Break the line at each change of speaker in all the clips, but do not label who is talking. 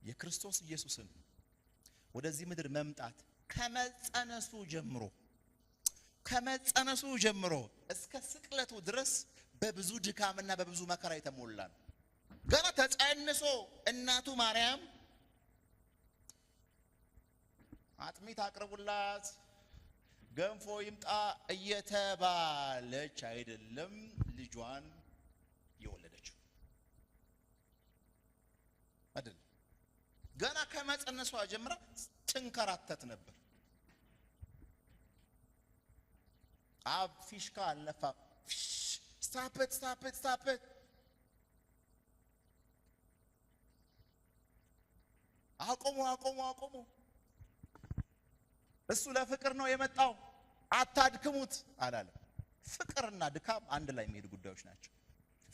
የክርስቶስ ኢየሱስን ወደዚህ ምድር መምጣት ከመጸነሱ ጀምሮ እስከ ስቅለቱ ድረስ በብዙ ድካምና በብዙ መከራ የተሞላ ነው። ገና ተጸንሶ እናቱ ማርያም አጥሚት አቅርቡላት ገንፎ ይምጣ እየተባለች አይደለም ልጇን የወለደችው አይደል? ገና ከመጸነሷ ጀምራ ትንከራተት ነበር። አብ ፊሽካ አልነፋ ስታፕ አቆሙ። እሱ ለፍቅር ነው የመጣው፣ አታድክሙት አላለም። ፍቅርና ድካም አንድ ላይ የሚሄዱ ጉዳዮች ናቸው።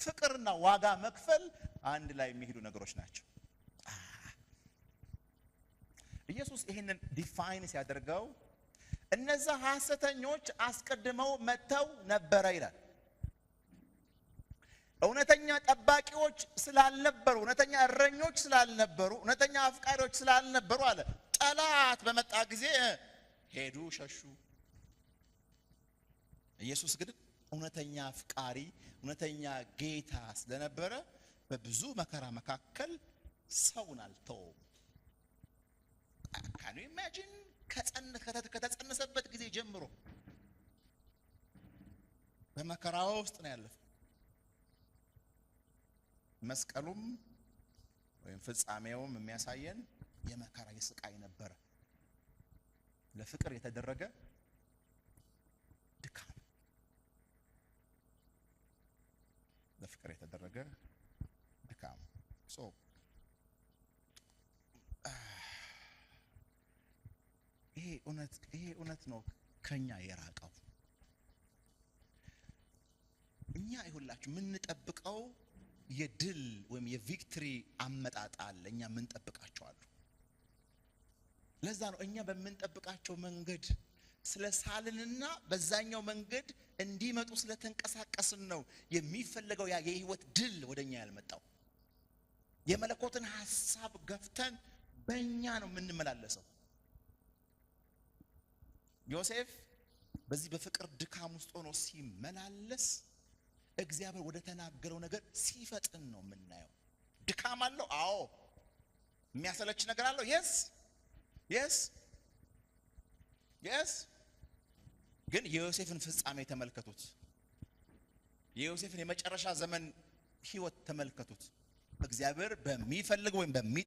ፍቅርና ዋጋ መክፈል አንድ ላይ የሚሄዱ ነገሮች ናቸው። ኢየሱስ ይህንን ዲፋይን ሲያደርገው እነዛ ሐሰተኞች አስቀድመው መተው ነበረ ይላል። እውነተኛ ጠባቂዎች ስላልነበሩ፣ እውነተኛ እረኞች ስላልነበሩ፣ እውነተኛ አፍቃሪዎች ስላልነበሩ አለ ጠላት በመጣ ጊዜ ሄዱ፣ ሸሹ። ኢየሱስ ግን እውነተኛ አፍቃሪ፣ እውነተኛ ጌታ ስለነበረ በብዙ መከራ መካከል ሰውን አልተወም። ካኑ ኢማጂን ከተጸነሰበት ጊዜ ጀምሮ በመከራ ውስጥ ነው ያለፈው። መስቀሉም ወይም ፍጻሜውም የሚያሳየን የመከራ የስቃይ ነበረ። ለፍቅር የተደረገ ድካም፣ ለፍቅር የተደረገ ድካም። ይሄ እውነት ነው ከኛ የራቀው። እኛ ይሁላችሁ የምንጠብቀው የድል ወይም የቪክትሪ አመጣጥ አለ። እኛ የምንጠብቃቸው አሉ። ለዛ ነው እኛ በምንጠብቃቸው መንገድ ስለሳልንና በዛኛው መንገድ እንዲመጡ ስለተንቀሳቀስን ነው የሚፈልገው ያ የህይወት ድል ወደኛ ያልመጣው። የመለኮትን ሐሳብ ገፍተን በእኛ ነው የምንመላለሰው። ዮሴፍ በዚህ በፍቅር ድካም ውስጥ ሆኖ ሲመላለስ እግዚአብሔር ወደ ተናገረው ነገር ሲፈጥን ነው የምናየው። ድካም አለው፣ አዎ። የሚያሰለች ነገር አለው፣ የስ ግን የዮሴፍን ፍጻሜ ተመልከቱት። የዮሴፍን የመጨረሻ ዘመን ህይወት ተመልከቱት። እግዚአብሔር በሚፈልገው ወይም